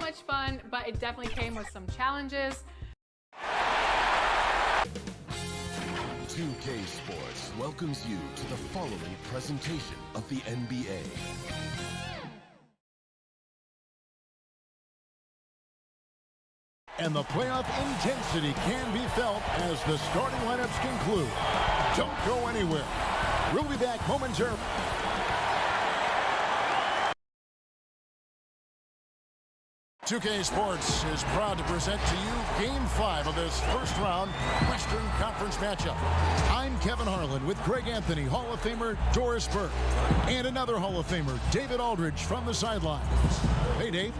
much fun, but it definitely came with some challenges. 2K Sports welcomes you to the following presentation of the NBA. And the playoff intensity can be felt as the starting lineups conclude. Don't go anywhere. We'll be back momentarily. "2K Sports is proud to present to you Game 5 of this first-round Western Conference matchup. I'm Kevin Harlan with Greg Anthony, Hall of Famer Doris Burke, and another Hall of Famer, David Aldridge, from the sidelines. Hey, Dave.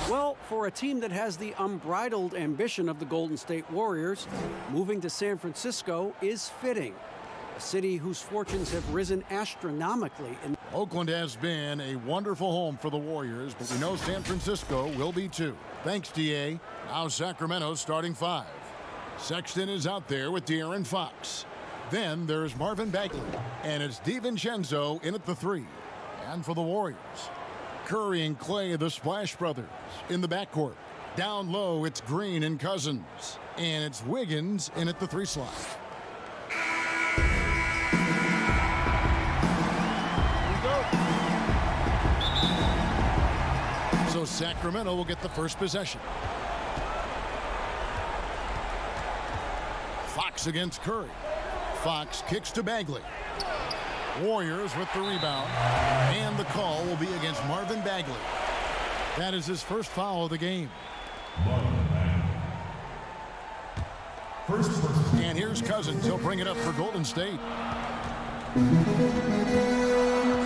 Well, for a team that has the unbridled ambition of the Golden State Warriors, moving to San Francisco is fitting. A city whose fortunes have risen astronomically. Oakland has been a wonderful home for the Warriors, but we know San Francisco will be too. Thanks, DA. Now Sacramento's starting 5. Sexton is out there with De'Aaron Fox. Then there's Marvin Bagley, and it's DiVincenzo in at the 3. And for the Warriors, Curry and Clay, the Splash Brothers, in the backcourt. Down low, it's Green and Cousins. And it's Wiggins in at the 3 slot. So Sacramento will get the first possession. Fox against Curry. Fox kicks to Bagley. Warriors with the rebound. And the call will be against Marvin Bagley. That is his first foul of the game. And here's Cousins. He'll bring it up for Golden State.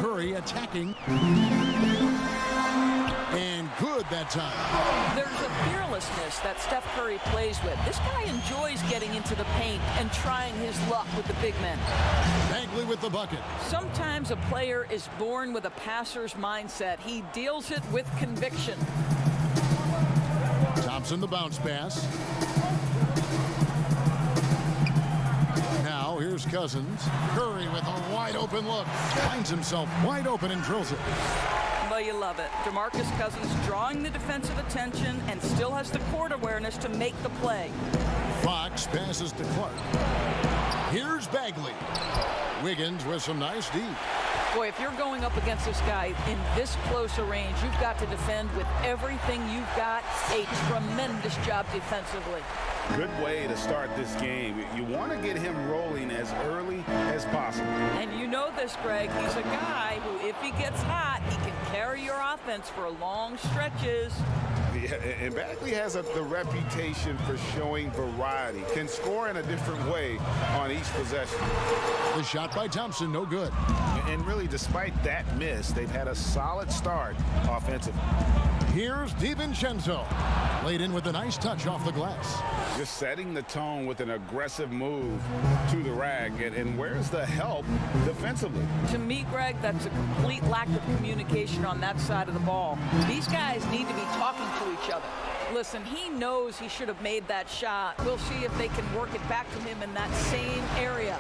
Curry attacking. And good that time. There's a fearlessness that Steph Curry plays with. This guy enjoys getting into the paint and trying his luck with the big men. Bagley with the bucket. Sometimes a player is born with a passer's mindset. He deals it with conviction. Thompson the bounce pass. Now here's Cousins. Curry with a wide open look. Finds himself wide open and drills it. Well, you love it. DeMarcus Cousins drawing the defensive attention and still has the court awareness to make the play. Fox passes to Clark. Here's Bagley. Wiggins with some nice D. Boy, if you're going up against this guy in this close a range, you've got to defend with everything you've got. A tremendous job defensively. Good way to start this game. You want to get him rolling as early as possible. And you know this, Greg. He's a guy who, if he gets hot, he can carry your offense for long stretches. Yeah, and Bagley has the reputation for showing variety. Can score in a different way on each possession. The shot by Thompson, no good. And really, despite that miss, they've had a solid start offensively. Here's DiVincenzo. Laid in with a nice touch off the glass. Just setting the tone with an aggressive move to the rack. And where's the help defensively? To me, Greg, that's a complete lack of communication on that side of the ball. These guys need to be talking to each other. Listen, he knows he should have made that shot. We'll see if they can work it back to him in that same area.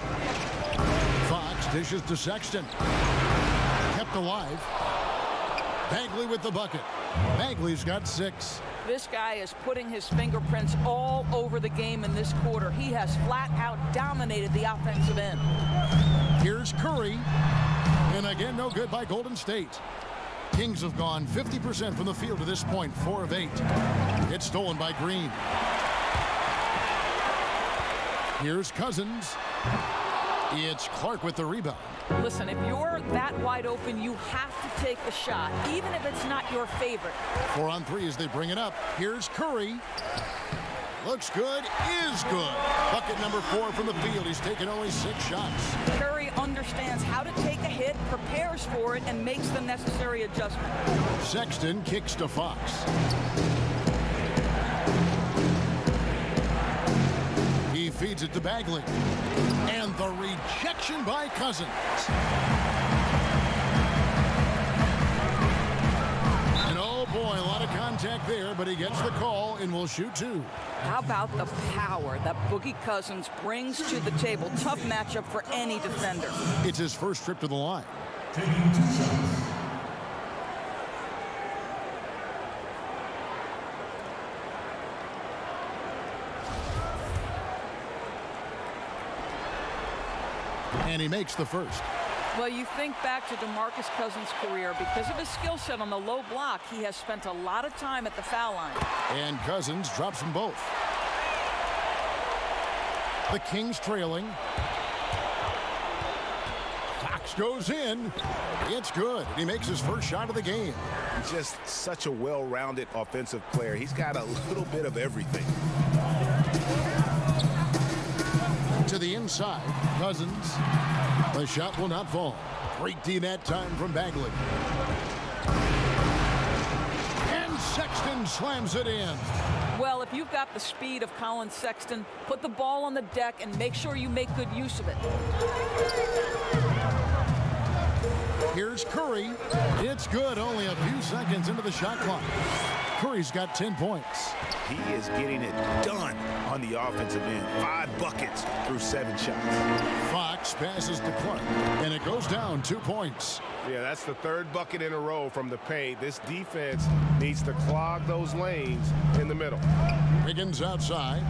Fox dishes to Sexton. Kept alive. Bagley with the bucket. Bagley's got 6. This guy is putting his fingerprints all over the game in this quarter. He has flat out dominated the offensive end. Here's Curry. And again, no good by Golden State. Kings have gone 50% from the field to this point, 4 of 8. It's stolen by Green. Here's Cousins. It's Clark with the rebound. Listen, if you're that wide open, you have to take the shot, even if it's not your favorite. 4 on 3 as they bring it up. Here's Curry. Looks good, is good. Bucket number 4 from the field. He's taken only 6 shots. Curry understands how to take a hit, prepares for it, and makes the necessary adjustment. Sexton kicks to Fox. He feeds it to Bagley. And the rejection by Cousins. And oh boy, a lot of contact there, but he gets the call and will shoot 2. How about the power that Boogie Cousins brings to the table? Tough matchup for any defender. It's his first trip to the line. And he makes the first. Well, you think back to DeMarcus Cousins' career. Because of his skill set on the low block, he has spent a lot of time at the foul line. And Cousins drops them both. The Kings trailing. Fox goes in. It's good. He makes his first shot of the game. Just such a well-rounded offensive player. He's got a little bit of everything. To the inside, Cousins. The shot will not fall. Great D that time from Bagley. And Sexton slams it in. Well, if you've got the speed of Colin Sexton, put the ball on the deck and make sure you make good use of it. Here's Curry. It's good. Only a few seconds into the shot clock. Curry's got 10 points. He is getting it done on the offensive end. 5 buckets through 7 shots. Fox passes to Clark, and it goes down 2 points. Yeah, that's the 3rd bucket in a row from the paint. This defense needs to clog those lanes in the middle. Wiggins outside.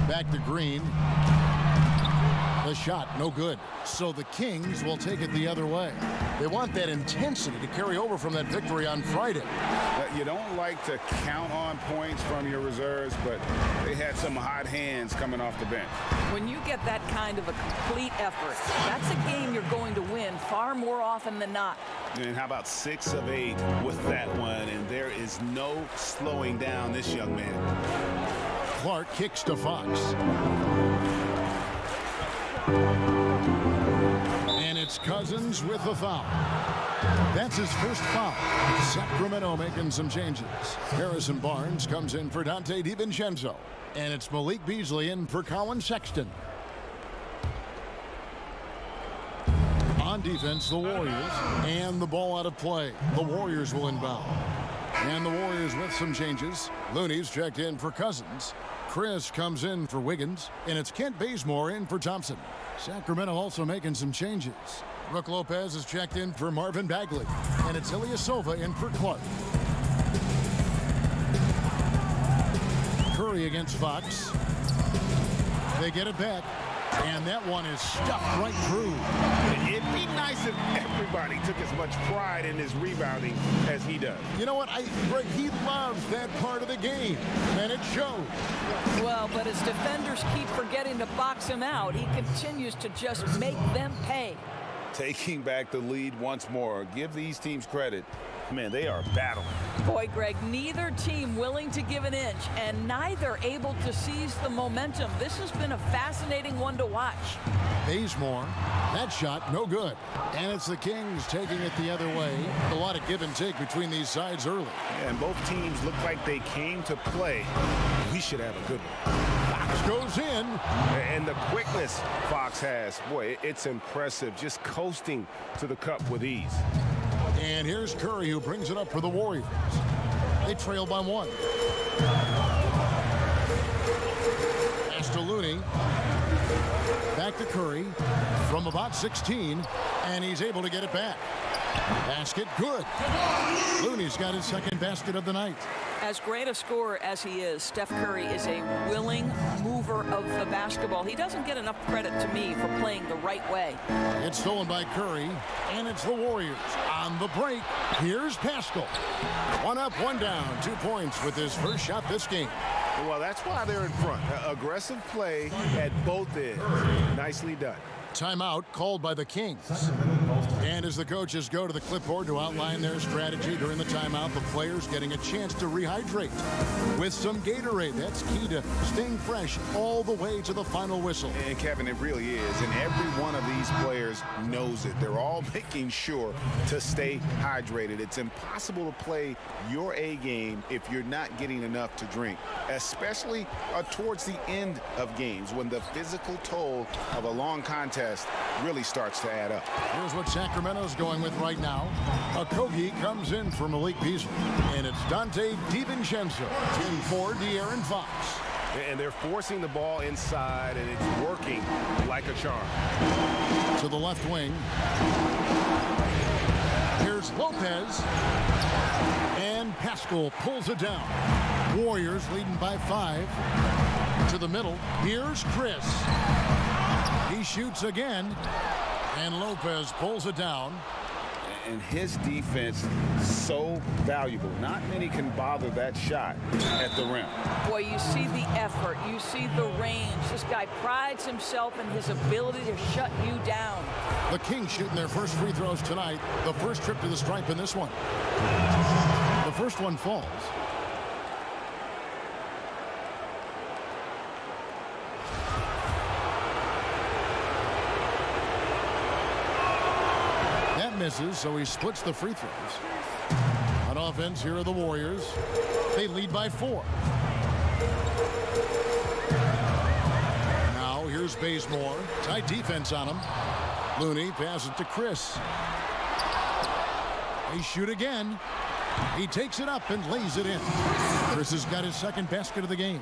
Back to Green. The shot, no good. So the Kings will take it the other way. They want that intensity to carry over from that victory on Friday. You don't like to count on points from your reserves, but they had some hot hands coming off the bench. When you get that kind of a complete effort, that's a game you're going to win far more often than not. And how about 6 of 8 with that one? And there is no slowing down this young man. Clark kicks to Fox. And it's Cousins with the foul. That's his first foul. Sacramento making some changes. Harrison Barnes comes in for Dante DiVincenzo. And it's Malik Beasley in for Colin Sexton. On defense, the Warriors. And the ball out of play. The Warriors will inbound. And the Warriors with some changes. Looney's checked in for Cousins. Chris comes in for Wiggins, and it's Kent Bazemore in for Thompson. Sacramento also making some changes. Brook Lopez is checked in for Marvin Bagley, and it's Ilyasova in for Clark. Curry against Fox. They get it back, and that one is stuffed right through. It'd be nice if everybody took as much pride in his rebounding as he does. You know what? Greg, he loves that part of the game, and it shows. Well, but as defenders keep forgetting to box him out, he continues to just make them pay. Taking back the lead once more. Give these teams credit. Man, they are battling. Boy, Greg, neither team willing to give an inch and neither able to seize the momentum. This has been a fascinating one to watch. Bazemore, that shot no good. And it's the Kings taking it the other way. A lot of give and take between these sides early. Yeah, and both teams look like they came to play. We should have a good one. Fox goes in. And the quickness Fox has, boy, it's impressive. Just coasting to the cup with ease. And here's Curry, who brings it up for the Warriors. They trail by 1. Pass to Looney. Back to Curry from about 16, and he's able to get it back. Basket, good. Looney's got his second basket of the night. As great a scorer as he is, Steph Curry is a willing mover of the basketball. He doesn't get enough credit to me for playing the right way. It's stolen by Curry, and it's the Warriors. On the break, here's Pascal. 1 up, 1 down, 2 points with his first shot this game. Well, that's why they're in front. Aggressive play at both ends. Nicely done. Timeout called by the Kings. And as the coaches go to the clipboard to outline their strategy during the timeout, the players getting a chance to rehydrate with some Gatorade. That's key to staying fresh all the way to the final whistle. And Kevin, it really is. And every one of these players knows it. They're all making sure to stay hydrated. It's impossible to play your A game if you're not getting enough to drink, especially towards the end of games when the physical toll of a long contest really starts to add up. Here's what Sacramento's going with right now. Okogie comes in for Malik Beasley, and it's Dante DiVincenzo in for De'Aaron Fox. And they're forcing the ball inside, and it's working like a charm. To the left wing. Here's Lopez. And Pascal pulls it down. Warriors leading by 5. To the middle. Here's Chris. He shoots again. And Lopez pulls it down. And his defense so valuable. Not many can bother that shot at the rim. Boy, you see the effort. You see the range. This guy prides himself in his ability to shut you down. The Kings shooting their first free throws tonight. The first trip to the stripe in this one. The first one falls. Misses, so he splits the free throws. On offense, here are the Warriors. They lead by 4. Now here's Bazemore. Tight defense on him. Looney passes to Chris. They shoot again. He takes it up and lays it in. Chris has got his second basket of the game.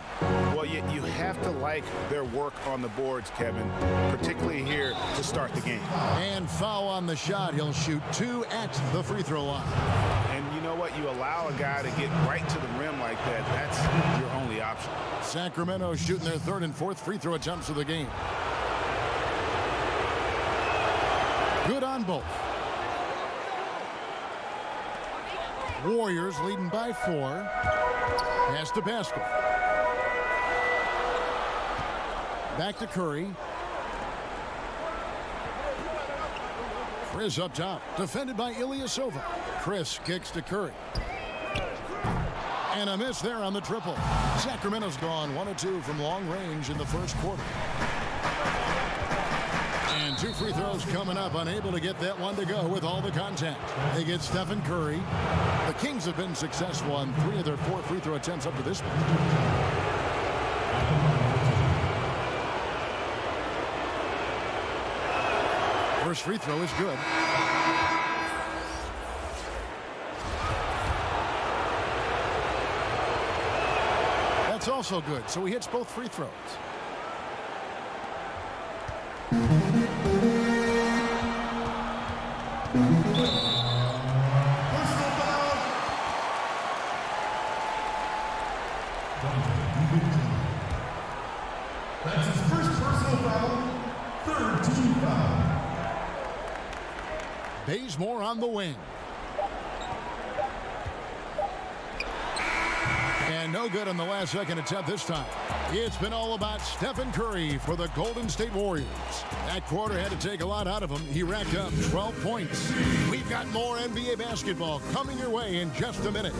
Well, you have to like their work on the boards, Kevin, particularly here to start the game. And foul on the shot. He'll shoot 2 at the free throw line. And you know what? You allow a guy to get right to the rim like that. That's your only option. Sacramento shooting their third and fourth free throw attempts of the game. Good on both. Warriors leading by 4. Pass to basket. Back to Curry. Chris up top. Defended by Ilyasova. Chris kicks to Curry. And a miss there on the triple. Sacramento's gone 1 of 2 from long range in the first quarter. And 2 free throws coming up. Unable to get that one to go with all the contact. They get Stephen Curry. The Kings have been successful on 3 of their 4 free throw attempts up to this point. First free throw is good. That's also good. So he hits both free throws. That's his first personal foul, third team foul. Bazemore on the wing. And no good on the last second attempt this time. It's been all about Stephen Curry for the Golden State Warriors. That quarter had to take a lot out of him. He racked up 12 points. We've got more NBA basketball coming your way in just a minute.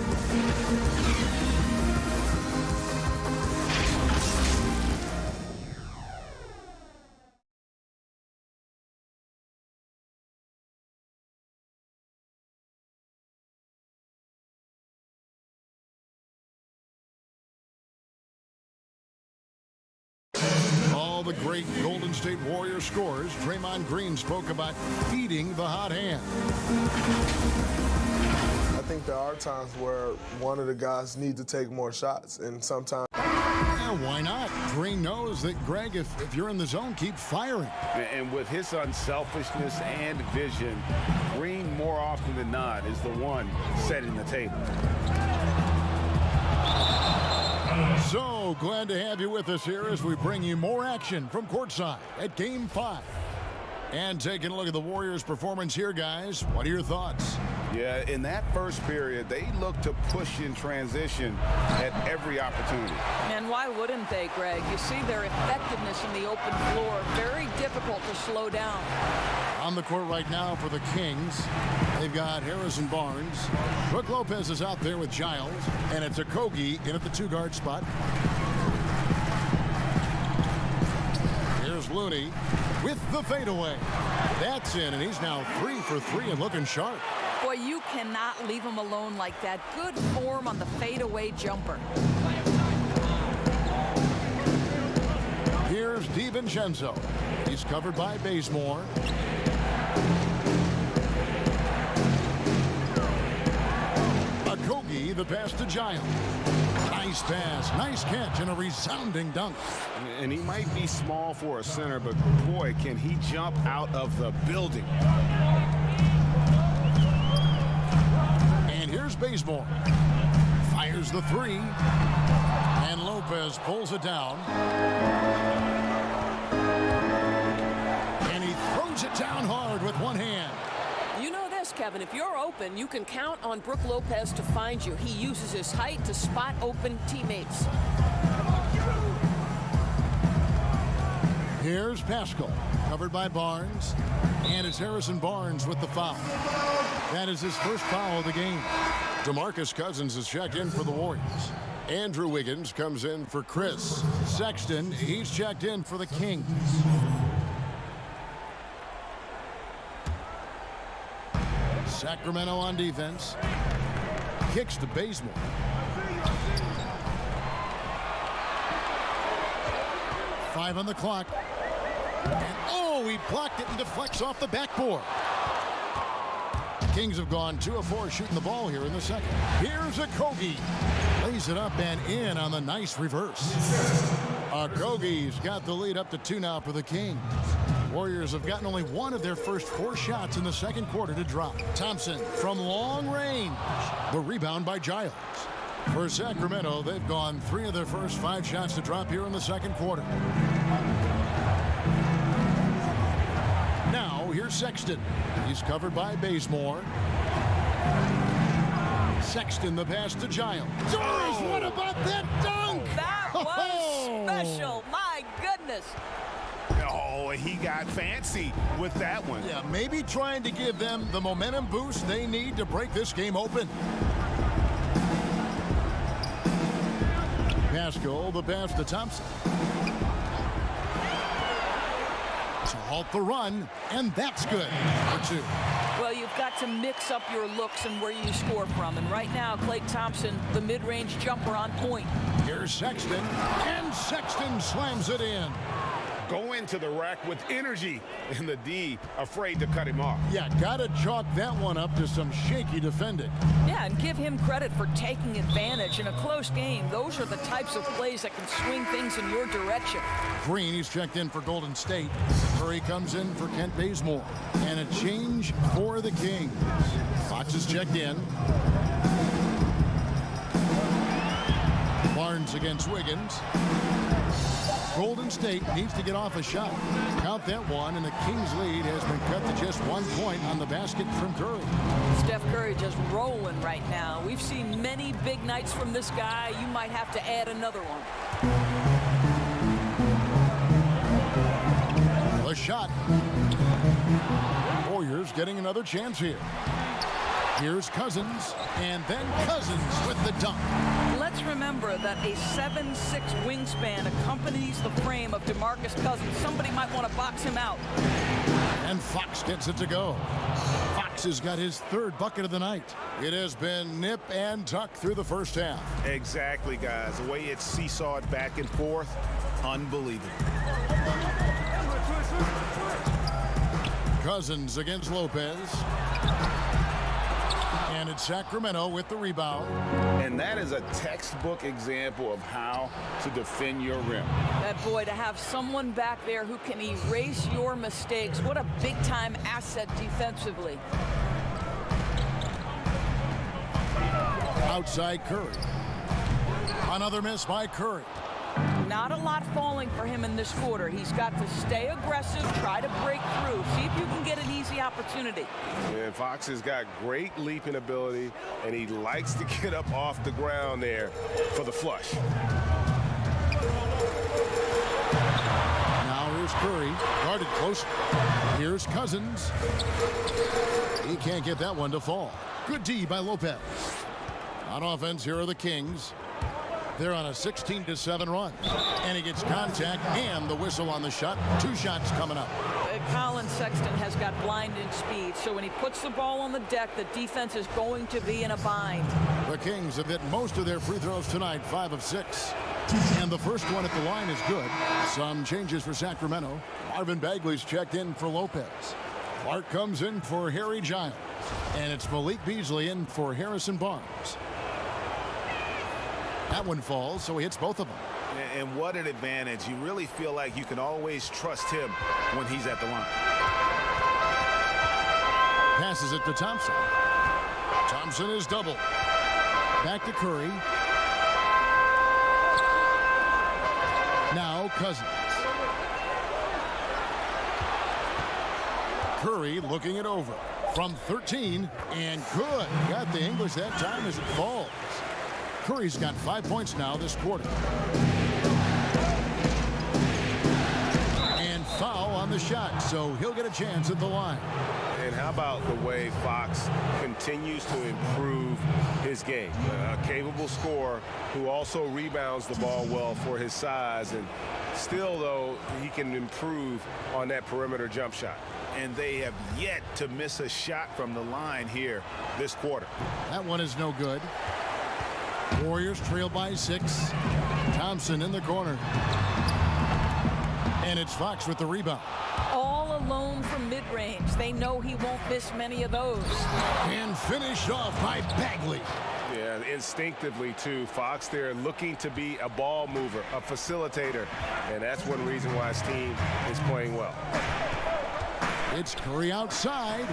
All the great Golden State Warrior scorers. Draymond Green spoke about feeding the hot hand. I think there are times where one of the guys need to take more shots, and sometimes. Yeah, why not? Green knows that, Greg, if you're in the zone, keep firing. And with his unselfishness and vision, Green more often than not is the one setting the table. So glad to have you with us here as we bring you more action from courtside at Game 5. And taking a look at the Warriors' performance here, guys. What are your thoughts? Yeah, in that first period, they looked to push in transition at every opportunity. And why wouldn't they, Greg? You see their effectiveness in the open floor. Very difficult to slow down. On the court right now for the Kings, they've got Harrison Barnes. Brook Lopez is out there with Giles. And it's Okogie in at the 2-guard spot. Here's Looney with the fadeaway. That's in, and he's now 3 for 3 and looking sharp. Boy, you cannot leave him alone like that. Good form on the fadeaway jumper. Here's DiVincenzo. He's covered by Bazemore. Okogie, the pass to Giles. Nice pass, nice catch, and a resounding dunk. And he might be small for a center, but boy, can he jump out of the building. And here's Bazemore. Fires the 3. And Lopez pulls it down. And he throws Slams it down hard with one hand. You know this, Kevin. If you're open, you can count on Brook Lopez to find you. He uses his height to spot open teammates. Here's Pascal, covered by Barnes. And it's Harrison Barnes with the foul. That is his first foul of the game. DeMarcus Cousins is checked in for the Warriors. Andrew Wiggins comes in for Chris Sexton. He's checked in for the Kings. Sacramento on defense. Kicks to Bazemore. Five on the clock. And oh, he blocked it and deflects off the backboard. Kings have gone 2 of 4 shooting the ball here in the second. Here's Okogie. Lays it up and in on the nice reverse. Okogie's got the lead up to 2 now for the Kings. Warriors have gotten only 1 of their first 4 shots in the second quarter to drop. Thompson from long range. The rebound by Giles. For Sacramento, they've gone 3 of their first 5 shots to drop here in the second quarter. Now, here's Sexton. He's covered by Bazemore. Sexton, the pass to Giles. Doris, what about that dunk? That was special. My goodness. Oh, he got fancy with that one. Yeah, maybe trying to give them the momentum boost they need to break this game open. Pascal, the pass to Thompson. To halt the run, and that's good for 2. Well, you've got to mix up your looks and where you score from. And right now, Klay Thompson, the mid-range jumper on point. Here's Sexton, and Sexton slams it in. Go into the rack with energy, and the D afraid to cut him off. Yeah, gotta chalk that one up to some shaky defending. Yeah, and give him credit for taking advantage in a close game. Those are the types of plays that can swing things in your direction. Green, he's checked in for Golden State. Curry comes in for Kent Bazemore. And a change for the Kings. Fox is checked in. Barnes against Wiggins. Golden State needs to get off a shot. Count that one, and the Kings' lead has been cut to just 1 point on the basket from Curry. Steph Curry just rolling right now. We've seen many big nights from this guy. You might have to add another one. A shot. Warriors getting another chance here. Here's Cousins, and then Cousins with the dunk. Let's remember that a 7'6" wingspan accompanies the frame of DeMarcus Cousins. Somebody might want to box him out. And Fox gets it to go. Fox has got his 3rd bucket of the night. It has been nip and tuck through the first half. Exactly, guys. The way it's seesawed back and forth, unbelievable. Cousins against Lopez. And it's Sacramento with the rebound. And that is a textbook example of how to defend your rim. That boy, to have someone back there who can erase your mistakes, what a big-time asset defensively. Outside Curry. Another miss by Curry. Not a lot falling for him in this quarter. He's got to stay aggressive, try to break through, see if you can get an easy opportunity. Yeah, Fox has got great leaping ability, and he likes to get up off the ground there for the flush. Now here's Curry, guarded close. Here's Cousins. He can't get that one to fall. Good D by Lopez. On offense, here are the Kings. They're on a 16-7 run. And he gets contact and the whistle on the shot. 2 shots coming up. Colin Sexton has got blinding speed, so when he puts the ball on the deck, the defense is going to be in a bind. The Kings have hit most of their free throws tonight, 5 of 6. And the first one at the line is good. Some changes for Sacramento. Marvin Bagley's checked in for Lopez. Clark comes in for Harry Giles. And it's Malik Beasley in for Harrison Barnes. That one falls, so he hits both of them. And what an advantage. You really feel like you can always trust him when he's at the line. Passes it to Thompson. Thompson is double. Back to Curry. Now Cousins. Curry looking it over. From 13, and good. Got the English that time as it falls. Curry's got 5 points now this quarter. And foul on the shot, so he'll get a chance at the line. And how about the way Fox continues to improve his game? A capable scorer who also rebounds the ball well for his size, and still, though, he can improve on that perimeter jump shot. And they have yet to miss a shot from the line here this quarter. That one is no good. Warriors trail by 6. Thompson in the corner. And it's Fox with the rebound. All alone from mid-range. They know he won't miss many of those. And finished off by Bagley. Yeah, instinctively, too. Fox there looking to be a ball mover, a facilitator. And that's one reason why his team is playing well. It's Curry outside.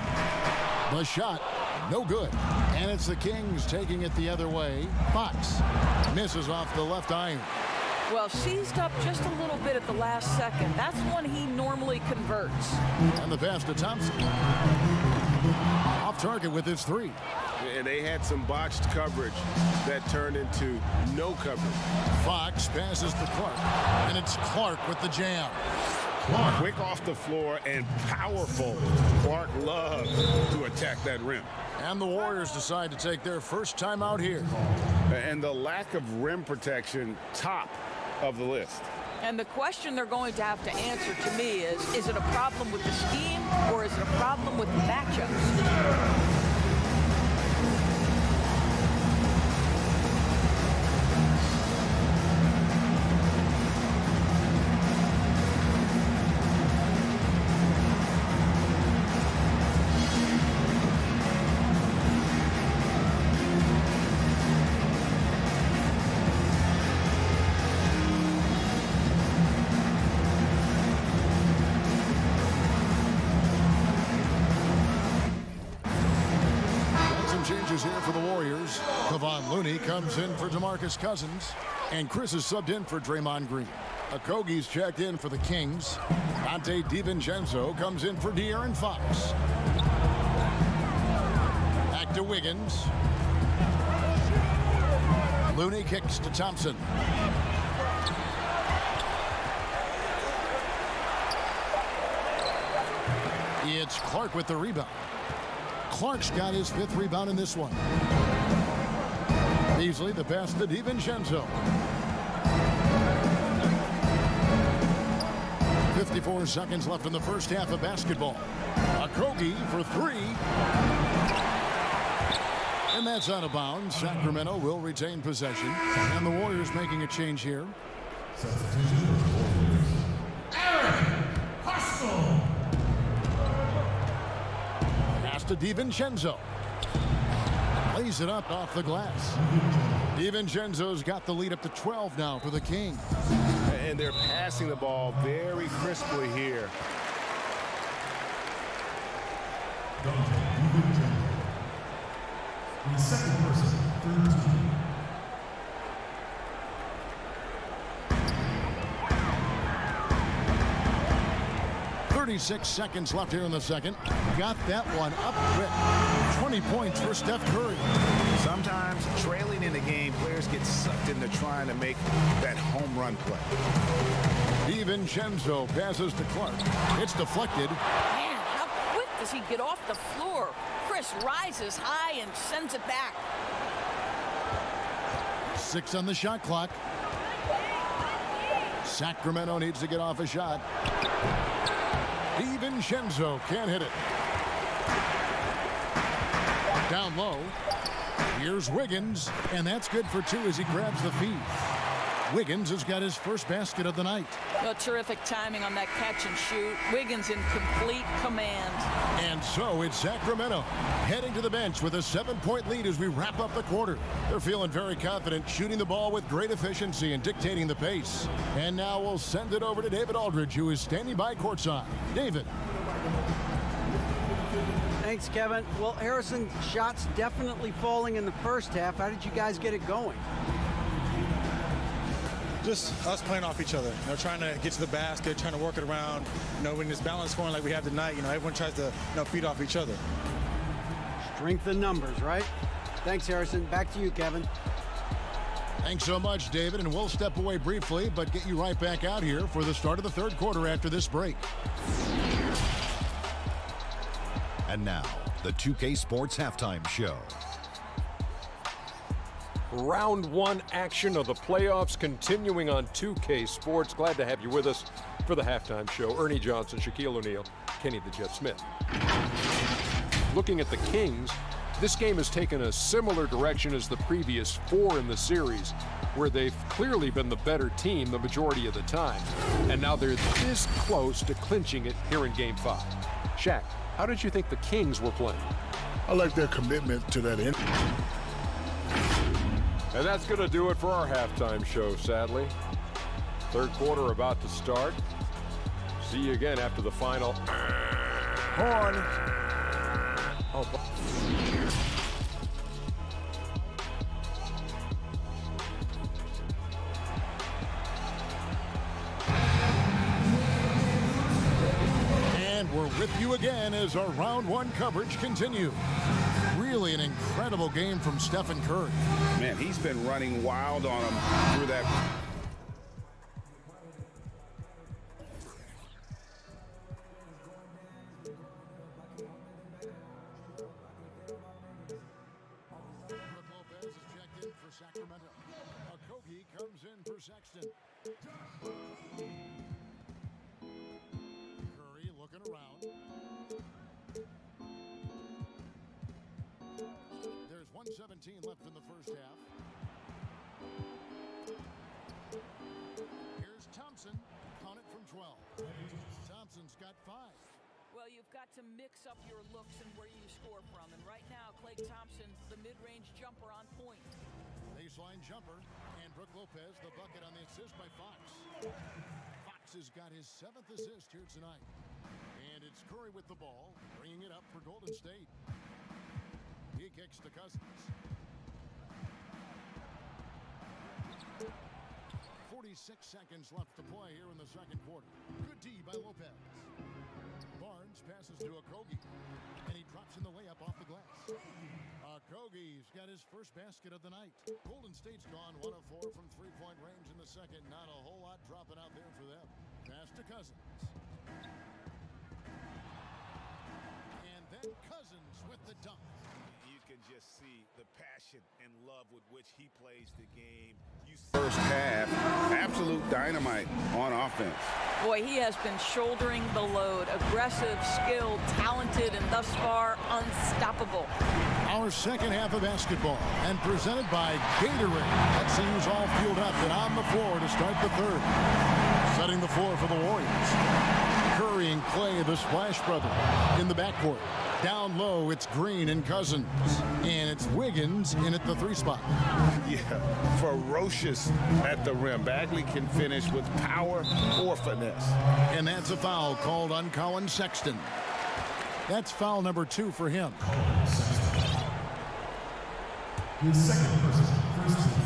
The shot, no good. And it's the Kings taking it the other way. Fox misses off the left iron. Well, seized up just a little bit at the last second. That's when he normally converts. And the pass to Thompson. Off target with his 3. And they had some botched coverage that turned into no coverage. Fox passes to Clark. And it's Clark with the jam. Quick off the floor and powerful. Clark loves to attack that rim. And the Warriors decide to take their first time out here. And the lack of rim protection, top of the list. And the question they're going to have to answer to me is it a problem with the scheme or is it a problem with the matchups? Changes here for the Warriors. Kevon Looney comes in for DeMarcus Cousins. And Chris is subbed in for Draymond Green. Okogie's checked in for the Kings. Dante DiVincenzo comes in for De'Aaron Fox. Back to Wiggins. Looney kicks to Thompson. It's Clark with the rebound. Clark's got his 5th rebound in this one. Beasley the pass to DiVincenzo. 54 seconds left in the first half of basketball. Okogie for 3. And that's out of bounds. Sacramento will retain possession. And the Warriors making a change here. To DiVincenzo. Lays it up off the glass. DiVincenzo's got the lead up to 12 now for the Kings. And they're passing the ball very crisply here. The second person, 13. 36 seconds left here in the second. Got that one up quick. 20 points for Steph Curry. Sometimes trailing in the game, players get sucked into trying to make that home run play. DiVincenzo passes to Clark. It's deflected. Man, how quick does he get off the floor? Chris rises high and sends it back. 6 on the shot clock. Sacramento needs to get off a shot. DiVincenzo can't hit it. Down low. Here's Wiggins, and that's good for 2 as he grabs the feed. Wiggins has got his first basket of the night. Well, terrific timing on that catch and shoot. Wiggins in complete command. And so it's Sacramento heading to the bench with a 7-point lead as we wrap up the quarter. They're feeling very confident, shooting the ball with great efficiency and dictating the pace. And now we'll send it over to David Aldridge, who is standing by courtside. David. Thanks, Kevin. Well, Harrison, shots definitely falling in the first half. How did you guys get it going? Just us playing off each other, trying to get to the basket, trying to work it around. When it's balanced scoring like we have tonight, everyone tries to feed off each other. Strength in numbers, right? Thanks, Harrison. Back to you, Kevin. Thanks so much, David, and we'll step away briefly, but get you right back out here for the start of the third quarter after this break. And now, the 2K Sports Halftime Show. Round one action of the playoffs continuing on 2K Sports. Glad to have you with us for the halftime show. Ernie Johnson, Shaquille O'Neal, Kenny the Jet Smith. Looking at the Kings, this game has taken a similar direction as the previous four in the series, where they've clearly been the better team the majority of the time. And now they're this close to clinching it here in Game 5. Shaq, how did you think the Kings were playing? I like their commitment to that end. And that's going to do it for our halftime show, sadly. Third quarter about to start. See you again after the final. Horn. Oh, and we're with you again as our round one coverage continues. Really an incredible game from Stephen Curry. Man, he's been running wild on him through that. Lopez is checked in for Sacramento. Okogie comes in for Sexton. Curry looking around. There's 1:17 left in the first half. Here's Thompson. Count it from 12. Thompson's got 5. Well, you've got to mix up your looks and where you score from. And right now, Klay Thompson, the mid-range jumper on point. Baseline jumper, and Brook Lopez, the bucket on the assist by Fox. Fox has got his 7th assist here tonight. And it's Curry with the ball, bringing it up for Golden State. He kicks to Cousins. 46 seconds left to play here in the second quarter. Good D by Lopez. Barnes passes to Okogie, and he drops in the layup off the glass. Okogie's got his first basket of the night. Golden State's gone 1 of 4 from three-point range in the second. Not a whole lot dropping out there for them. Pass to Cousins. And then Cousins with the dunk. You can just see the passion and love with which he plays the game. First half, absolute dynamite on offense. Boy, he has been shouldering the load. Aggressive, skilled, talented, and thus far unstoppable. Our second half of basketball, and presented by Gatorade. That seems all fueled up and on the floor to start the third. Setting the floor for the Warriors. Curry and Klay, the Splash Brother, in the backcourt. Down low, it's Green and Cousins. And it's Wiggins in at the 3 spot. Yeah, ferocious at the rim. Bagley can finish with power or finesse. And that's a foul called on Colin Sexton. That's foul number 2 for him. His second first team.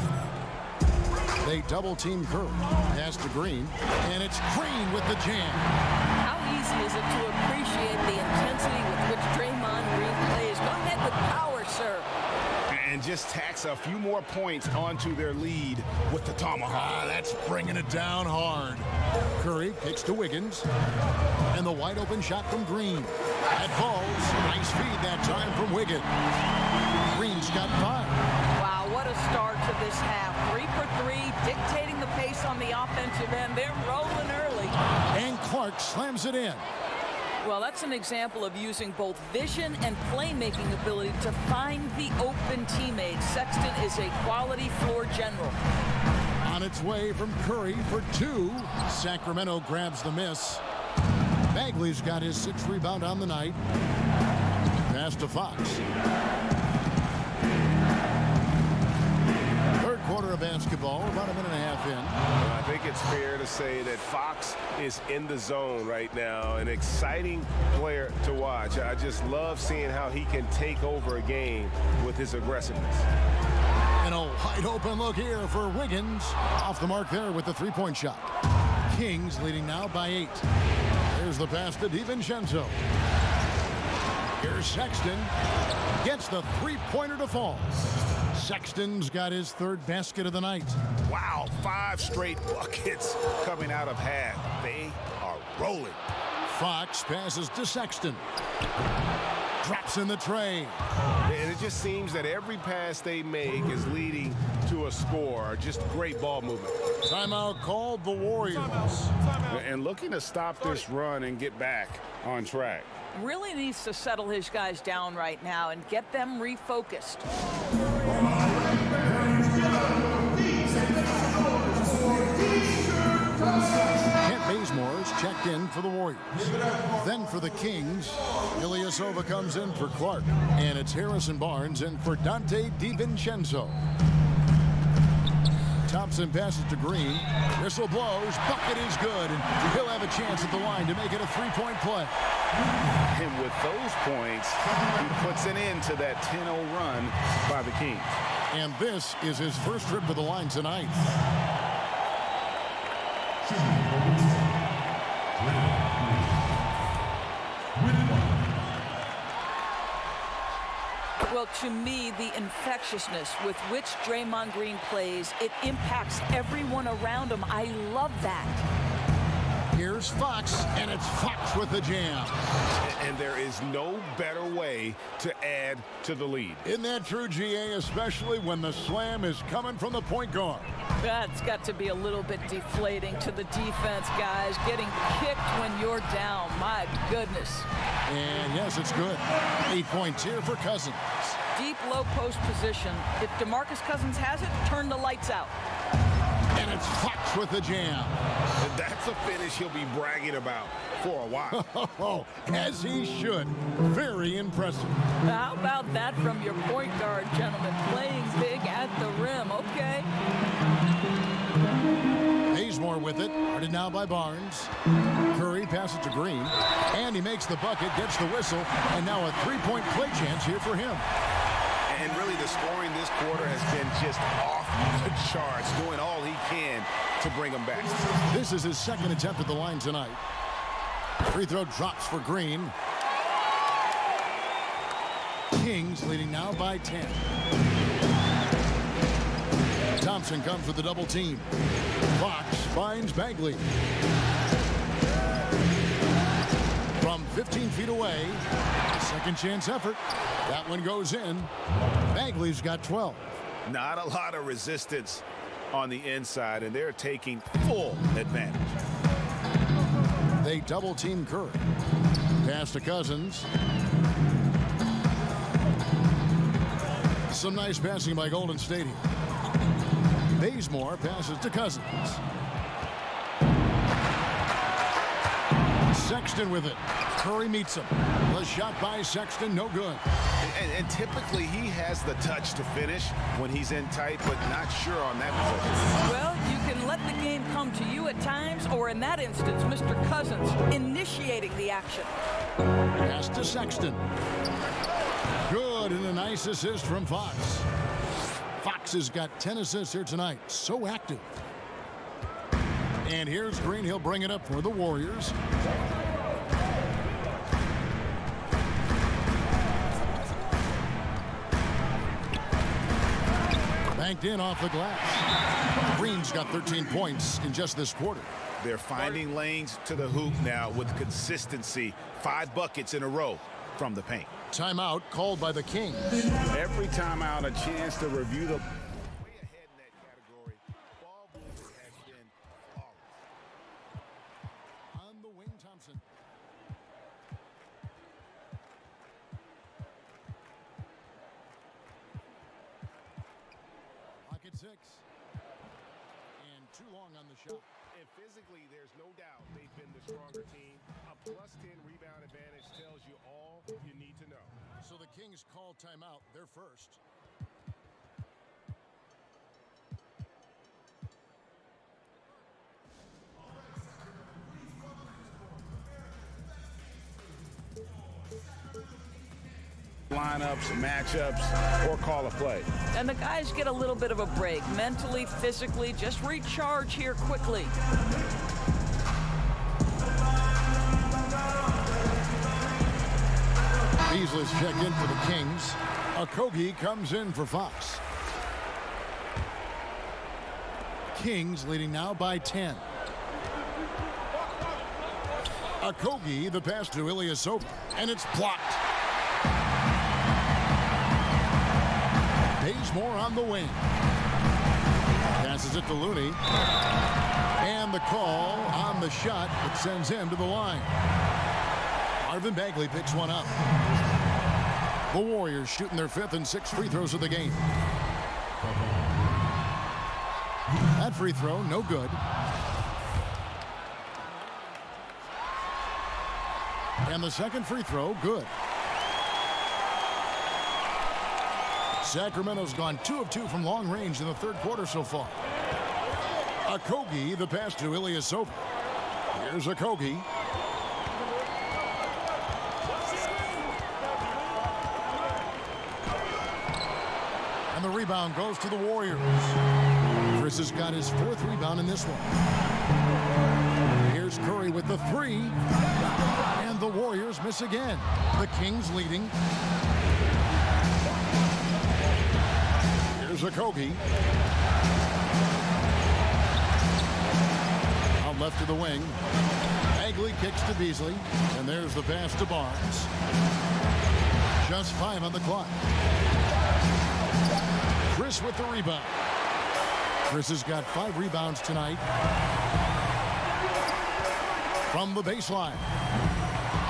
They double-team Curry. Pass to Green. And it's Green with the jam. How easy is it to appreciate the intensity with which Draymond Green plays? Go ahead with power, sir. And just tacks a few more points onto their lead with the tomahawk. That's bringing it down hard. Curry kicks to Wiggins. And the wide-open shot from Green. That falls. Nice feed that time from Wiggins. Green's got 5. Wow, what a start to this half. 3 for 3, dictating the pace on the offensive end. They're rolling early. And Clark slams it in. Well, that's an example of using both vision and playmaking ability to find the open teammates. Sexton is a quality floor general. On its way from Curry for 2. Sacramento grabs the miss. Bagley's got his 6th rebound on the night. Pass to Fox. Third quarter of basketball, about a minute and a half in. Well, I think it's fair to say that Fox is in the zone right now. An exciting player to watch. I just love seeing how he can take over a game with his aggressiveness. And a Wide open look here for Wiggins. Off the mark there with the three-point shot. Kings leading now by 8. There's the pass to DiVincenzo. Here's Sexton. Gets the three-pointer to fall. Sexton's got his 3rd basket of the night. Wow, 5 straight buckets coming out of half. They are rolling. Fox passes to Sexton. Drops in the tray. And it just seems that every pass they make is leading to a score. Just great ball movement. Timeout called the Warriors. And looking to stop this run and get back on track. Really needs to settle his guys down right now and get them refocused. Kent Bazemore's checked in for the Warriors. Then for the Kings, Ilyasova comes in for Clark. And it's Harrison Barnes in for Dante DiVincenzo. Thompson passes to Green. Whistle blows. Bucket is good. And he'll have a chance at the line to make it a three-point play. And with those points, he puts an end to that 10-0 run by the Kings. And this is his first trip to the line tonight. Well, to me, the infectiousness with which Draymond Green plays, it impacts everyone around him. I love that. Here's Fox, and it's Fox with the jam. And there is no better way to add to the lead. Isn't that true, GA, especially when the slam is coming from the point guard? That's got to be a little bit deflating to the defense, guys. Getting kicked when you're down. My goodness. And yes, it's good. 8 points here for Cousins. Deep low post position. If DeMarcus Cousins has it, turn the lights out. And it's Fox with the jam. That's a finish he'll be bragging about for a while. As he should. Very impressive. How about that from your point guard, gentlemen? Playing big at the rim, okay? Bazemore with it. Guarded now by Barnes. Curry passes to Green. And he makes the bucket, gets the whistle, and now a three-point play chance here for him. And really the scoring this quarter has been just off the charts, doing all he can to bring them back. This is his 2nd attempt at the line tonight. Free throw drops for Green. Kings leading now by 10. Thompson comes with the double team. Fox finds Bagley. From 15 feet away, second chance effort. That one goes in. Bagley's got 12. Not a lot of resistance on the inside, and they're taking full advantage. They double team Curry. Pass to Cousins. Some nice passing by Golden State here. Bazemore passes to Cousins. Sexton with it. Curry meets him. The shot by Sexton, no good. And typically he has the touch to finish when he's in tight, but not sure on that position. Well, you can let the game come to you at times, or in that instance, Mr. Cousins initiating the action. Pass to Sexton. Good, and a nice assist from Fox. Fox has got 10 assists here tonight. So active. And here's Green. He'll bring it up for the Warriors. Banked in off the glass. Green's got 13 points in just this quarter. They're finding lanes to the hoop now with consistency. 5 buckets in a row from the paint. Timeout called by the Kings. Every timeout, a chance to review the way ahead in that category. Ball movement has been flawless. On the wing, Thompson. Pocket 6. And too long on the shot. And physically, there's no doubt they've been the stronger team. A +10 rebound advantage tells you all you need to know. So the Kings call timeout. They're first. lineups, matchups, or call a play. And the guys get a little bit of a break, mentally, physically, just recharge here quickly. Beasley's checked in for the Kings. Okogie comes in for Fox. Kings leading now by 10. Okogie, the pass to Ilyasova, and it's blocked. Bazemore on the wing. Passes it to Looney. And the call on the shot that sends him to the line. Marvin Bagley picks one up. The Warriors shooting their 5th and 6th free throws of the game. That free throw, no good. And the second free throw, good. Sacramento's gone 2 of 2 from long range in the 3rd quarter so far. Okogie, the pass to Ilyasova. Here's Okogie. And the rebound goes to the Warriors. Chris has got his 4th rebound in this one. Here's Curry with the 3. And the Warriors miss again. The Kings leading. Here's Okogie. Out left to the wing. Bagley kicks to Beasley. And there's the pass to Barnes. Just 5 on the clock. Chris with the rebound. Chris has got 5 rebounds tonight. From the baseline.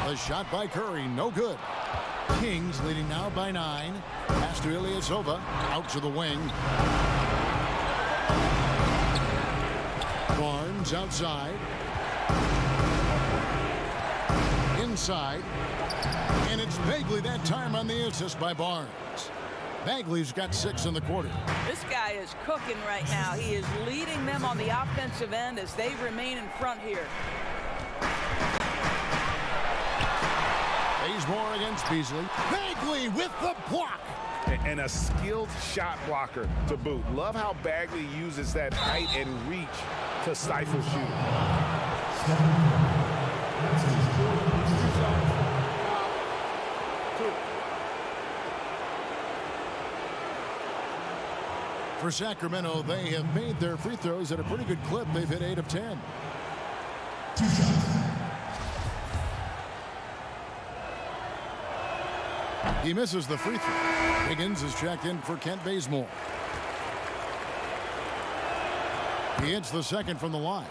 The shot by Curry, no good. Kings leading now by 9. Pass to Ilyasova. Out to the wing. Barnes outside. Inside. And it's Bagley that time on the assist by Barnes. Bagley's got 6 in the quarter. This guy is cooking right now. He is leading them on the offensive end as they remain in front here. Bazemore against Beasley. Bagley with the block. And a skilled shot blocker to boot. Love how Bagley uses that height and reach to stifle shooting. For Sacramento, they have made their free throws at a pretty good clip. They've hit 8 of 10. He misses the free throw. Higgins is checked in for Kent Bazemore. He hits the second from the line.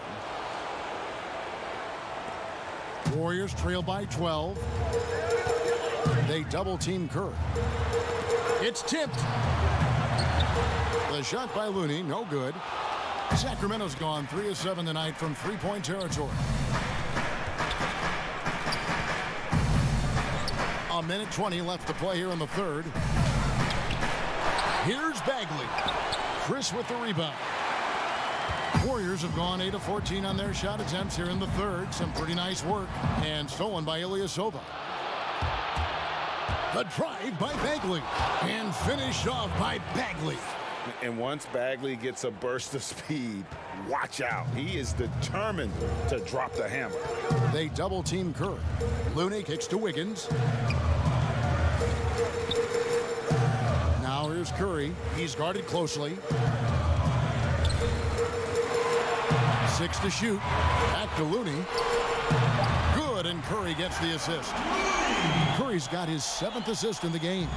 Warriors trail by 12. They double team Curry. It's tipped. The shot by Looney, no good. Sacramento's gone 3 of 7 tonight from 3-point territory. A minute 20 left to play here in the 3rd. Here's Bagley. Chris with the rebound. Warriors have gone 8 of 14 on their shot attempts here in the 3rd. Some pretty nice work. And stolen by Ilyasova. The drive by Bagley. And finished off by Bagley. And once Bagley gets a burst of speed, watch out. He is determined to drop the hammer. They double team Curry. Looney kicks to Wiggins. Now here's Curry. He's guarded closely. 6 to shoot. Back to Looney. Good, and Curry gets the assist. Curry's got his 7th assist in the game.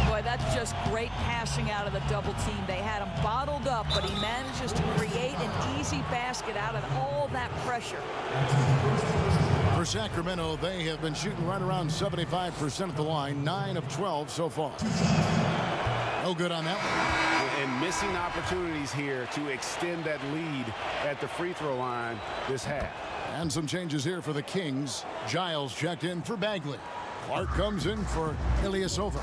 Boy, that's just great passing out of the double team. They had him bottled up, but he manages to create an easy basket out of all that pressure. For Sacramento, they have been shooting right around 75% at the line, 9 of 12 so far. No good on that one. And missing opportunities here to extend that lead at the free throw line this half. And some changes here for the Kings. Giles checked in for Bagley. Clark comes in for Ilyasova.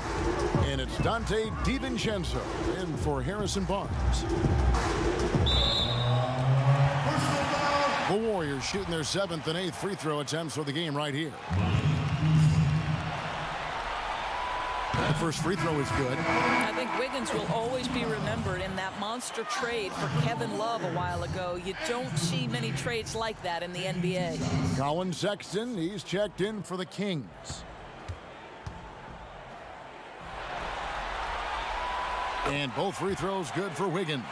And it's Dante DiVincenzo in for Harrison Barnes. The Warriors shooting their 7th and 8th free throw attempts for the game right here. first free throw is good. I think Wiggins will always be remembered in that monster trade for Kevin Love a while ago. You don't see many trades like that in the NBA. Colin Sexton, he's checked in for the Kings. And both free throws good for Wiggins.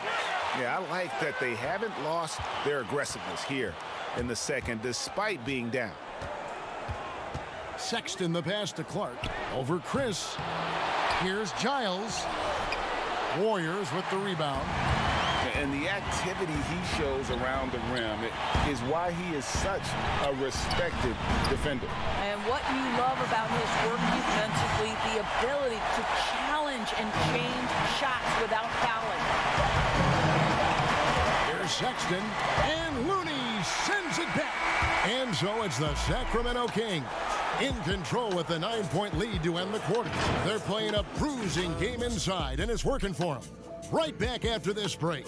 Yeah, I like that they haven't lost their aggressiveness here in the second, despite being down. Sexton the pass to Clark. Over Chris. Here's Giles. Warriors with the rebound. And the activity he shows around the rim is why he is such a respected defender. And what you love about his work defensively, the ability to challenge and change shots without fouling. Here's Sexton, and Looney sends it back. And so it's the Sacramento Kings in control with the 9-point lead to end the quarter. They're playing a bruising game inside, and it's working for them. Right back after this break.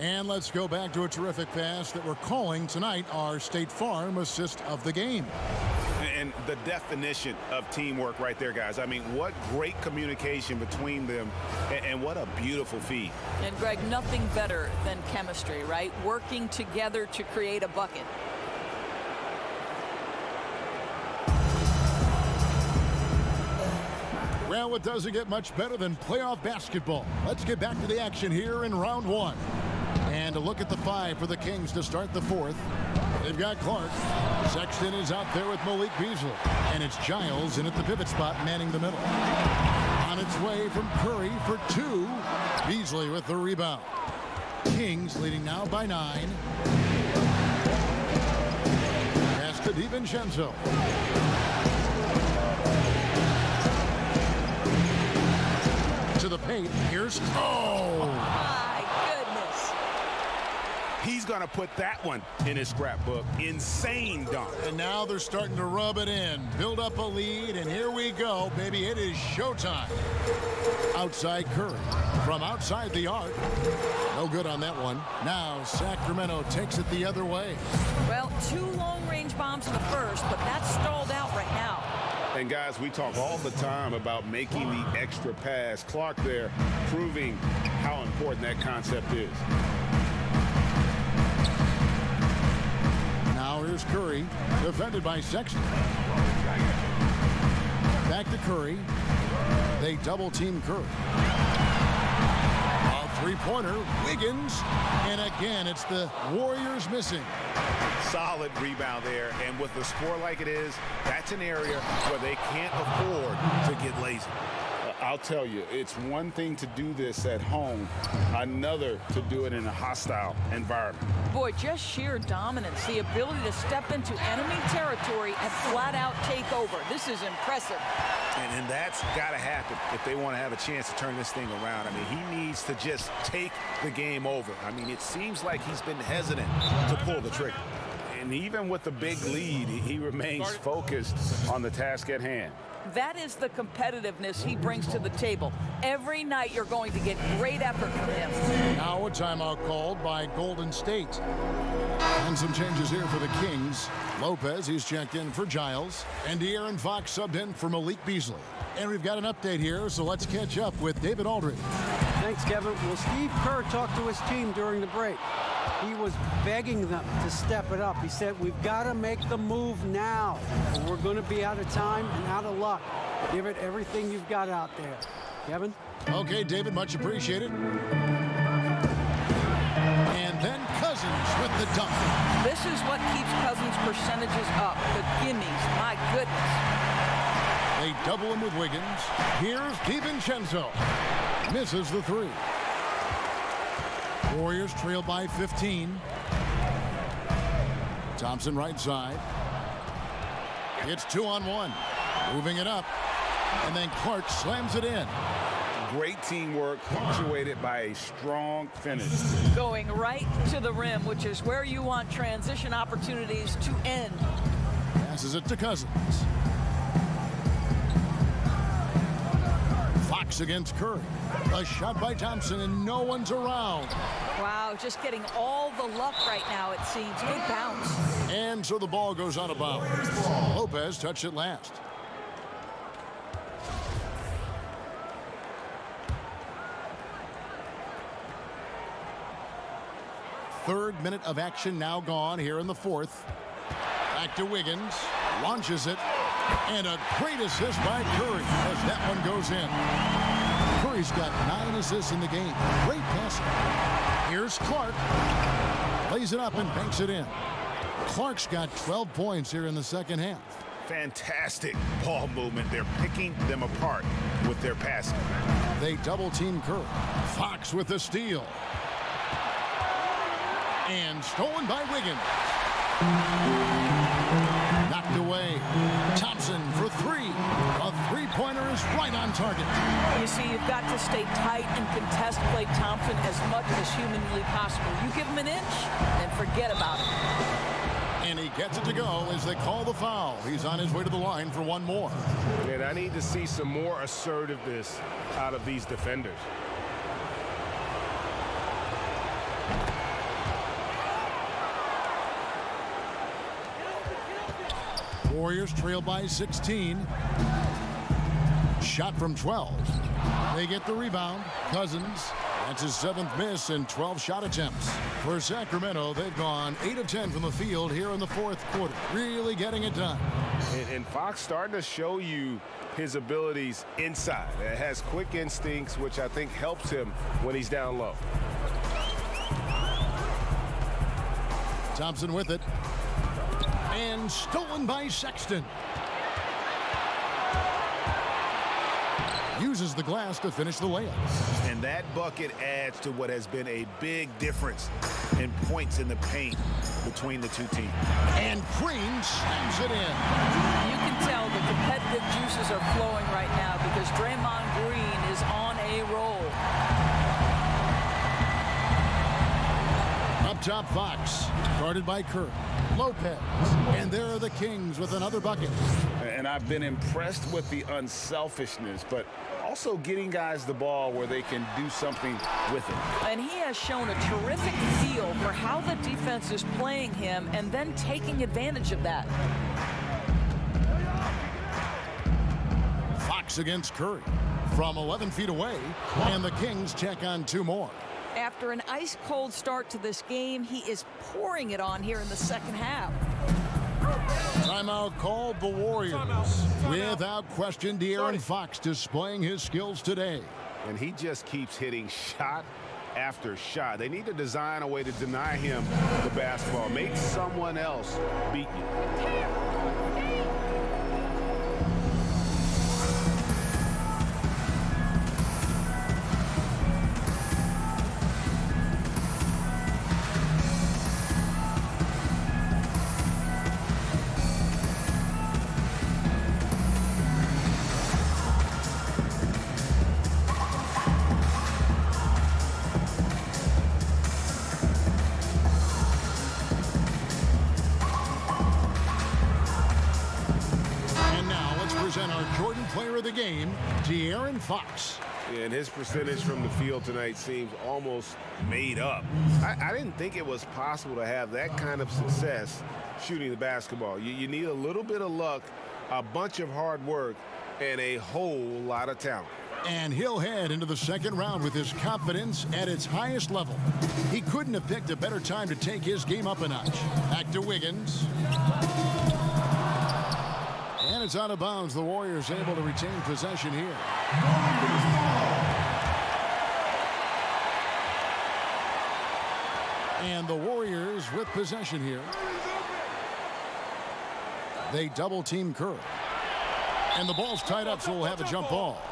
And let's go back to a terrific pass that we're calling tonight our State Farm assist of the game. And the definition of teamwork right there, guys. I mean, what great communication between them, and what a beautiful feed. And, Greg, nothing better than chemistry, right? Working together to create a bucket. Well, it doesn't get much better than playoff basketball. Let's get back to the action here in round one. And a look at the 5 for the Kings to start the fourth. They've got Clark. Sexton is out there with Malik Beasley. And it's Giles in at the pivot spot manning the middle. On its way from Curry for 2. Beasley with the rebound. Kings leading now by 9. Pass to DiVincenzo. To the paint. Here's He's going to put that one in his scrapbook. Insane dunk. And now they're starting to rub it in. Build up a lead, and here we go, baby. It is showtime. Outside Curry. From outside the arc. No good on that one. Now Sacramento takes it the other way. Well, 2 long-range bombs in the first, but that's stalled out right now. And, guys, we talk all the time about making the extra pass. Clark there proving how important that concept is. Now here's Curry, defended by Sexton. Back to Curry. They double-team Curry. A three-pointer, Wiggins. And again, it's the Warriors missing. Solid rebound there. And with the score like it is, that's an area where they can't afford to get lazy. I'll tell you, it's one thing to do this at home, another to do it in a hostile environment. Boy, just sheer dominance, the ability to step into enemy territory and flat out take over. This is impressive. And that's got to happen if they want to have a chance to turn this thing around. I mean, he needs to just take the game over. I mean, it seems like he's been hesitant to pull the trigger. And even with the big lead, he remains focused on the task at hand. That is the competitiveness he brings to the table. Every night you're going to get great effort from him. Now a timeout called by Golden State. And some changes here for the Kings. Lopez, he's checked in for Giles. And De'Aaron Fox subbed in for Malik Beasley. And we've got an update here, so let's catch up with David Aldridge. Thanks, Kevin. Well, Steve Kerr talked to his team during the break. He was begging them to step it up. He said, we've got to make the move now. Or we're going to be out of time and out of luck. Give it everything you've got out there. Kevin? Okay, David, much appreciated. And then Cousins with the dunk. This is what keeps Cousins' percentages up. The gimmies, my goodness. They double him with Wiggins. Here's DiVincenzo. Misses the 3. Warriors trail by 15. Thompson right side. It's 2-on-1. Moving it up. And then Clark slams it in. Great teamwork punctuated by a strong finish. Going right to the rim, which is where you want transition opportunities to end. Passes it to Cousins. Fox against Curry. A shot by Thompson, and no one's around. Wow, just getting all the luck right now, it seems. Good bounce. And so the ball goes out of bounds. Lopez touched it last. Third minute of action now gone here in the fourth. Back to Wiggins. Launches it. And a great assist by Curry as that one goes in. Curry's got 9 assists in the game. Great passing. Here's Clark. Lays it up and banks it in. Clark's got 12 points here in the second half. Fantastic ball movement. They're picking them apart with their passing. They double team Curry. Fox with the steal. And stolen by Wiggins. Knocked away. Thompson for 3. A three-pointer is right on target. You see, you've got to stay tight and contest play Thompson as much as humanly possible. You give him an inch and forget about it. And he gets it to go as they call the foul. He's on his way to the line for one more. And I need to see some more assertiveness out of these defenders. Warriors trail by 16. Shot from 12. They get the rebound. Cousins. That's his 7th miss in 12 shot attempts. For Sacramento, they've gone 8 of 10 from the field here in the fourth quarter. Really getting it done. And Fox starting to show you his abilities inside. It has quick instincts, which I think helps him when he's down low. Thompson with it. And stolen by Sexton. Uses the glass to finish the layup. And that bucket adds to what has been a big difference in points in the paint between the two teams. And Green slams it in. You can tell the competitive juices are flowing right now because Draymond Green is on a roll. Up top, Fox. Guarded by Curry. Lopez. And there are the Kings with another bucket. And I've been impressed with the unselfishness, but also getting guys the ball where they can do something with it. And he has shown a terrific feel for how the defense is playing him and then taking advantage of that. Fox against Curry from 11 feet away, and the Kings check on 2 more. After an ice-cold start to this game, he is pouring it on here in the second half. Timeout called the Warriors. Without question, De'Aaron Fox displaying his skills today. And he just keeps hitting shot after shot. They need to design a way to deny him the basketball. Make someone else beat you. Player of the game, De'Aaron Fox. Yeah, and his percentage from the field tonight seems almost made up. I didn't think it was possible to have that kind of success shooting the basketball. You need a little bit of luck, a bunch of hard work, and a whole lot of talent. And he'll head into the second round with his confidence at its highest level. He couldn't have picked a better time to take his game up a notch. Back to Wiggins. And it's out of bounds. The Warriors able to retain possession here. And the Warriors with possession here. They double team Curry. And the ball's tied up, so we'll have a jump ball.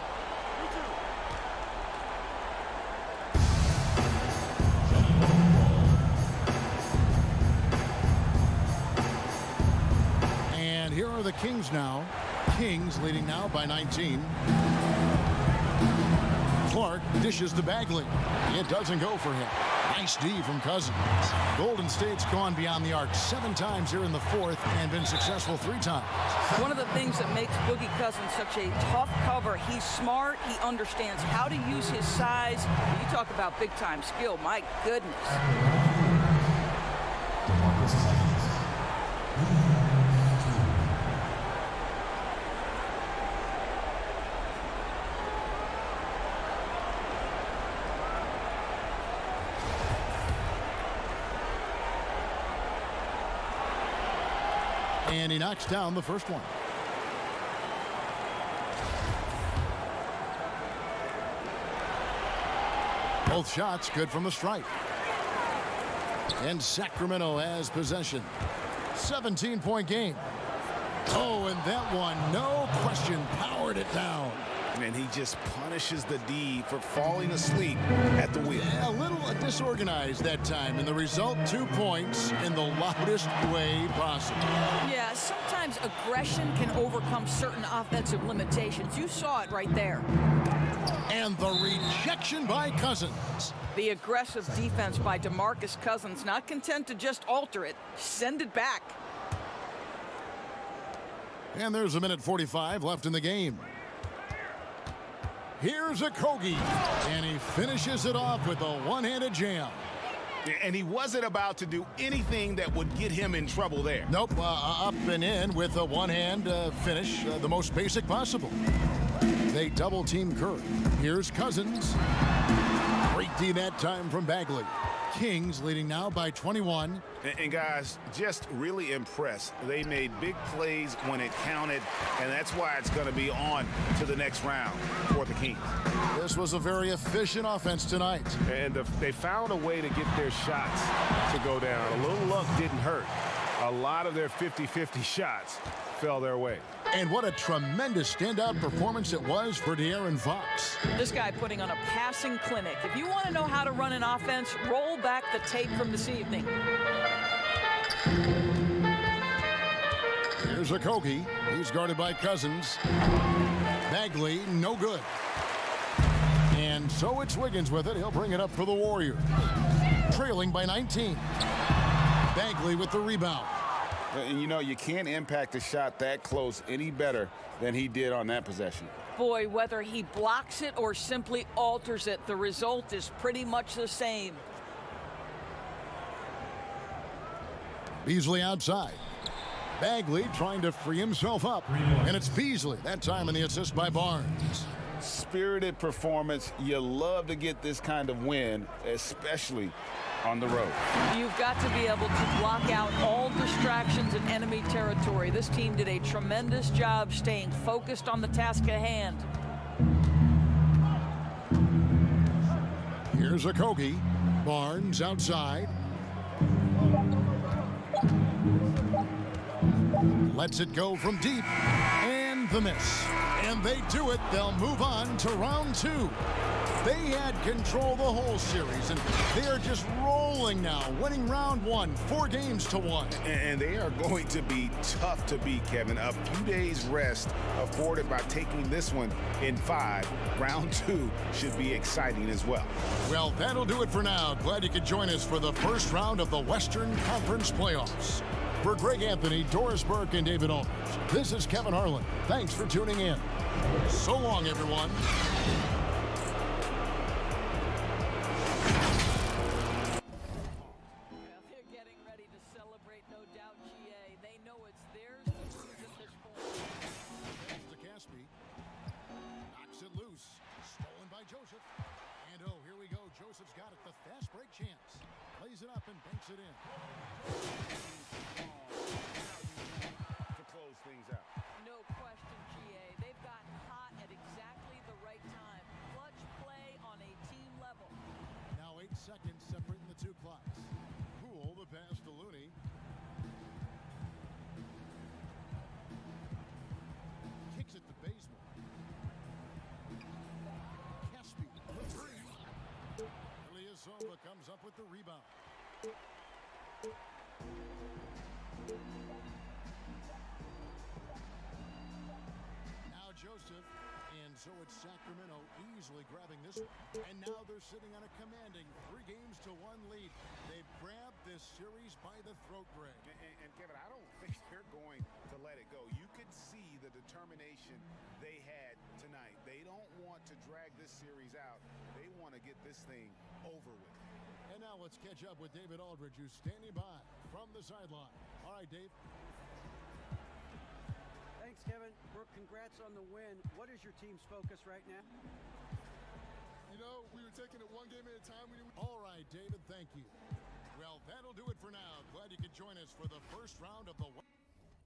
Here are the Kings now. Kings leading now by 19. Clark dishes to Bagley. It doesn't go for him. Nice D from Cousins. Golden State's gone beyond the arc 7 times here in the fourth and been successful 3 times. One of the things that makes Boogie Cousins such a tough cover, he's smart, he understands how to use his size. You talk about big-time skill, my goodness. And he knocks down the first one. Both shots good from the stripe. And Sacramento has possession. 17-point game. Oh, and that one, no question, powered it down. And he just punishes the D for falling asleep at the wheel. Yeah, a little disorganized that time, and the result, 2 points in the loudest way possible. Yeah, sometimes aggression can overcome certain offensive limitations. You saw it right there. And the rejection by Cousins. The aggressive defense by DeMarcus Cousins, not content to just alter it, send it back. And there's a minute 45 left in the game. Here's a Kogi, and he finishes it off with a one-handed jam. And he wasn't about to do anything that would get him in trouble there. Nope, up and in with a one-hand finish, the most basic possible. They double-team Curry. Here's Cousins. Great D that time from Bagley. Kings leading now by 21. And guys, just really impressed. They made big plays when it counted, and that's why it's going to be on to the next round for the Kings. This was a very efficient offense tonight. And they found a way to get their shots to go down. A little luck didn't hurt. A lot of their 50-50 shots fell their way. And what a tremendous standout performance it was for De'Aaron Fox. This guy putting on a passing clinic. If you want to know how to run an offense, roll back the tape from this evening. Here's a Kogi. He's guarded by Cousins. Bagley, no good. And so it's Wiggins with it. He'll bring it up for the Warriors. Trailing by 19. Bagley with the rebound. And you know, you can't impact a shot that close any better than he did on that possession. Boy, whether he blocks it or simply alters it, the result is pretty much the same. Beasley outside. Bagley trying to free himself up. And it's Beasley, that time in the assist by Barnes. Spirited performance. You love to get this kind of win, especially on the road. You've got to be able to block out all distractions in enemy territory. This team did a tremendous job staying focused on the task at hand. Here's a Kogi. Barnes outside. Lets it go from deep. And the miss. And they do it. They'll move on to round 2. They had control the whole series, and they are just rolling now, winning round 1, 4 games to 1. And they are going to be tough to beat, Kevin. A few days rest afforded by taking this one in 5. Round 2 should be exciting as well. Well, that'll do it for now. Glad you could join us for the first round of the Western Conference Playoffs. For Greg Anthony, Doris Burke, and David Aldridge, this is Kevin Harlan. Thanks for tuning in. So long, everyone. Seconds separating the two clocks. Poole the pass to Looney. Kicks it to Bazemore. Caspi for 3. Ilyasova comes up with the rebound. Now Joseph, and And so it's Sacramento easily grabbing this one. And now they're sitting on a commanding 3-1 lead. They've grabbed this series by the throat, Greg. And Kevin, I don't think they're going to let it go. You could see the determination they had tonight. They don't want to drag this series out. They want to get this thing over with. And now let's catch up with David Aldridge, who's standing by from the sideline. All right, Dave. Thanks, Kevin. Brooke, congrats on the win. What is your team's focus right now? You know, we were taking it one game at a time. All right, David, thank you. Well, that'll do it for now. Glad you could join us for the first round of the